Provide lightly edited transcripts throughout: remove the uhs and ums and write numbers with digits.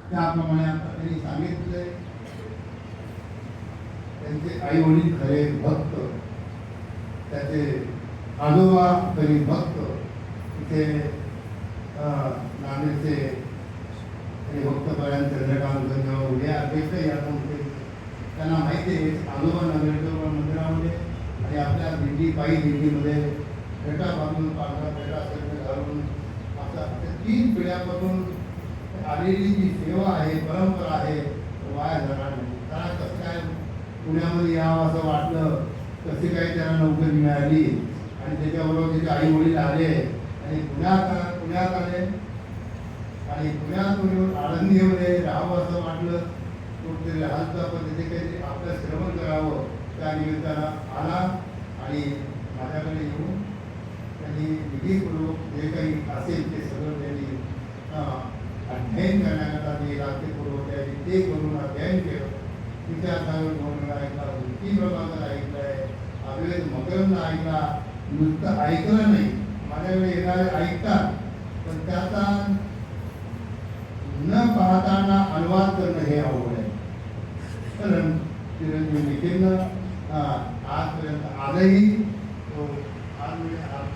त्याप्रमाणे आता त्यांनी सांगितले त्यांचे आई वडील खरे भक्त, त्याचे आजोबा खरी भक्त, तिथे नांदेडचे भक्तपर्यंत चंद्रकांत गंजवर हे अध्यक्ष या त्यांना माहिती आहे आजोबा नांदेडकर मंदिरामध्ये आणि आपल्या दिंडी पायी दिंडीमध्ये फेटा बांधून पांढरा फेटा सगळं घालून आता 3 पिढ्यापासून आलेली जी सेवा आहे, परंपरा आहे, वाया जाणार नाही. त्याला कसं काय पुण्यामध्ये यावं असं वाटलं, कशी काही त्यांना नोकरी मिळाली आणि त्याच्याबरोबर त्याचे आई वडील आले आणि पुण्यात आले आणि पुण्यातून येऊन आळंदीमध्ये राहावं असं वाटलं. कुठेतरी हालचा पण तिथे काहीतरी आपलं श्रवण करावं त्या निमित्तानं आला आणि माझ्याकडे येऊन त्यांनी विधीपूर्वक जे काही असेल ते सगळं त्यांनी अध्ययन करण्याकरता जे लागतेपूर्वक त्यांनी ते करून अध्ययन केलं. विचारसागर म्हणून ऐकला, वृत्ती प्रभाकर ऐकलं आहे, अद्वैत मकरंद ऐकला. नुसतं ऐकलं नाही, माझ्याकडे येणारे ऐकतात पण त्याचा न पाहताना अनुवाद करणं हे अवघड आहे. कारण चिरंजीव निखिलनं आजपर्यंत आजही तो आज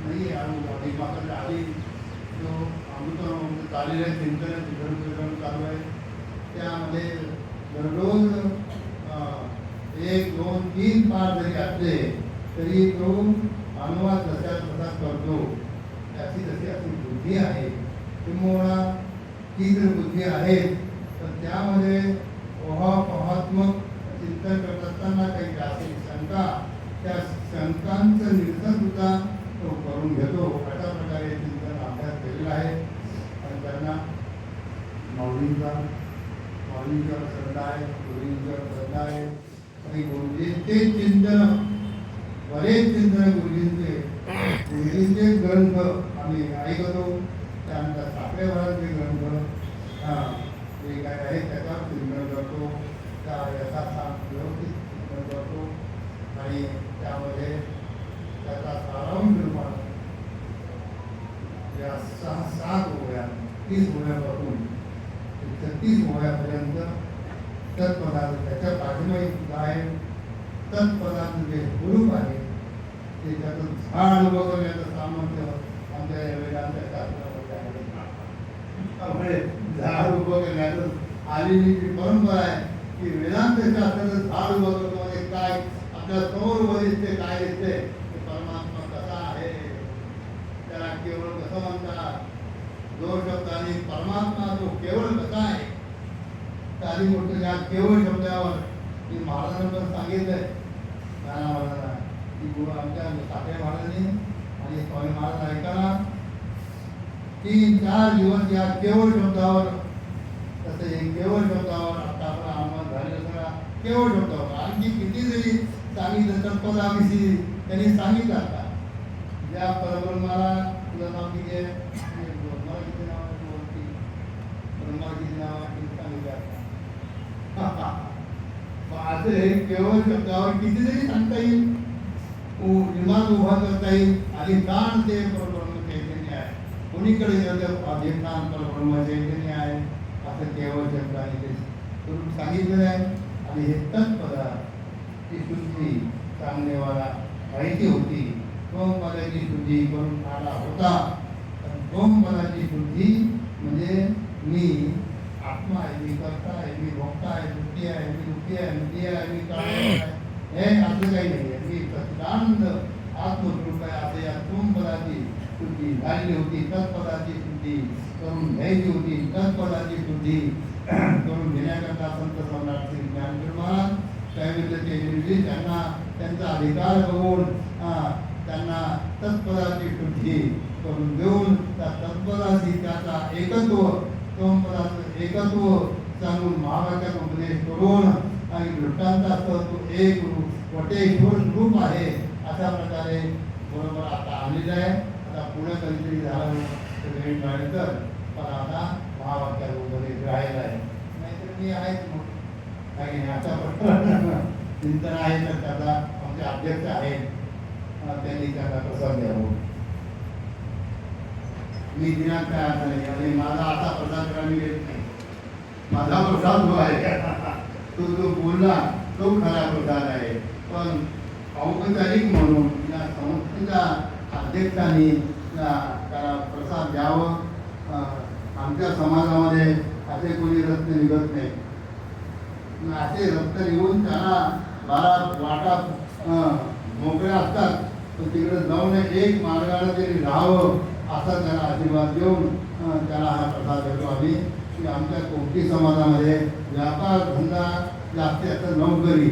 नाही अधिकमात्र आधी जो अमृत चाललेलं आहे चिंतन चालू आहे त्यामध्ये दररोज 1, 2, 3 पाठ जरी असले तरी तो अनुवाद जसा तसा करतो. त्याची जशी अशी बुद्धी आहे किंवा ती जर बुद्धी आहे तर त्यामध्ये ओहापोहात्मक चिंतन करत असताना काही असेल शंका, त्या शंकांचं निरसन सुद्धा तो करून घेतो. अशा प्रकारे चिंतन अभ्यास केलेला आहे आणि त्यांना माऊलींचा श्रद्धा आहे, गुरुजींचा श्रद्धा आहे आणि गुरुजींचे चिंतन, बरेच चिंतन गुरुजींचे ग्रंथ आम्ही ऐकतो. त्यानंतर साखरेवारांचे ग्रंथ जे काय आहे त्याच्यावर चिंतन करतो, त्या यथासार व्यवस्थित चिंतन करतो आणि त्यामध्ये त्याचा सारांश निर्माण या 6-7 ओव्या 30 ओव्यापासून 36 ओव्यापर्यंत तत्पदार्थ त्याच्या पाठीमागे सुद्धा आहे. तत्पदार्थ जे स्वरूप आहे ते त्याचं झाड बघण्याचं सामर्थ्य आमच्या या वेदांच्या शास्त्रामध्ये आहे. त्यामुळे झाड उभं करण्याचं आलेली जी परंपरा आहे की वेदांत शास्त्राचं झाड उभं करतो म्हणजे काय आपल्या समोर उभं दिसते, काय दिसते ते परमात्मा कसा आहे, त्याला केवळ कसं म्हणतात, 2 शब्दांनी परमात्मा तो केवळ कसा आहे. आधी मोठं या केवळ शब्दावर मी महाराजांना पण सांगितलंय महाराजांना की आमच्या साखरे महाराजांनी आणि स्वामी महाराज ऐकायला 3-4 दिवस या केवळ शब्दावर, तसे केवळ शब्दावर आता आपण अंमल झालेला सगळा केवळ शब्दावर आणखी किती जरी सांगितलं तत्पदाविषयी त्यांनी सांगितलं. आता ज्या परब्रह्माला तुला नाव किती आहे, ब्रह्मा किती नाव आहे, ब्रह्मा किती नाव आहे सांगितलं. असं हे केवळ शब्दावर किती जरी सांगता येईल, विमान उभा करता येईल. अधिष्ठान ते परब्रह्म चैतन्य आहे, कोणीकडे अधिष्ठान परब्रह्म चैतन्य आहे असं केवळ शब्दाने ते करून सांगितलेलं आहे. आणि हे तत्पदा ती शुद्धी सांगणेवाला माहिती होती. पदाची शुद्धी करून आला होता. पदाची शुद्धी म्हणजे मी आत्मा आहे, मी कर्ता आहे, मी भोक्ता आहे, बुद्धी आहे, मी दुःखी आहे, बुद्धी आहे, मी काय आहे, हे असं काही नाही आहे. मी सच्चिदानंद आत्मस्वरूप आहे असं या पदाची शुद्धी झालेली होती. तत्पदाची शुद्धी करून घ्यायची होती. तत्पदाची शुद्धी करून घेण्याकरता संत सम्राट श्री ज्ञानेश्वर महाराज कैवल्याचे निर्देश त्यांना त्यांचा अधिकार बघून त्यांना तत्पदाची शुद्धी करून देऊन त्या तत्पदाची त्याचा एकत्व, तोपदाचं एकत्व सांगून महाराजांचा उपदेश करून आणि दृष्टांतासह तो एक वटेश्वर रूप आहे अशा प्रकारे बरोबर आता आलेलं आहे. आता पुढे कधीतरी झालं तर मिळालं, पण आता महावाक्याचा उपदेश राहिला आहे. नाहीतर मी आहेच मग काही नाही. आता चिंतन आहे तर त्याचा आमचे अध्यक्ष आहेत, त्यांनी त्याला प्रसाद द्यावं. मी दिनांक काय आता नाही आणि माझा आता प्रसाद करायला मी येत नाही. माझा प्रसाद जो आहे तो जो बोलला तो खरा प्रसाद आहे. पण औपचारिक म्हणून या संस्थेच्या अध्यक्षांनी त्याला प्रसाद द्यावं. आमच्या समाजामध्ये असे कोणी रस्ते निघत नाही. असे रस्ते निघून त्यांना 12 वाटा मोकळ्या असतात, तर तिकडे जाऊन एक मार्गाने तरी राहावं असा त्याला आशीर्वाद देऊन त्याला हा प्रसाद देतो आम्ही. की आमच्या कोकणी समाजामध्ये व्यापार धंदा जास्ती असं नोकरी,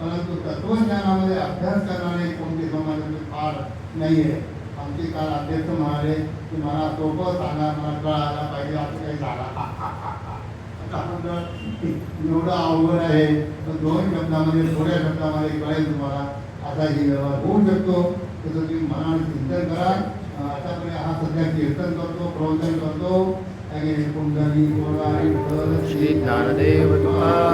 परंतु तत्वज्ञानामध्ये अभ्यास करणारे कोणते समाजाचे फार नाही आहे. आमचे काल अध्यक्ष म्हणाले की मला सोपं सांगा, मला कळायला पाहिजे असं काही झाला. एवढं अवघड आहे, तर 2 शब्दामध्ये थोड्या शब्दामध्ये कळेल तुम्हाला असाही व्यवहार होऊ शकतो. तसं तुम्ही मनाने चिंतन करा. अशाप्रकारे हा सध्या कीर्तन करतो, प्रवचन करतो. कुंडली श्री ज्ञानदेव तुकाराम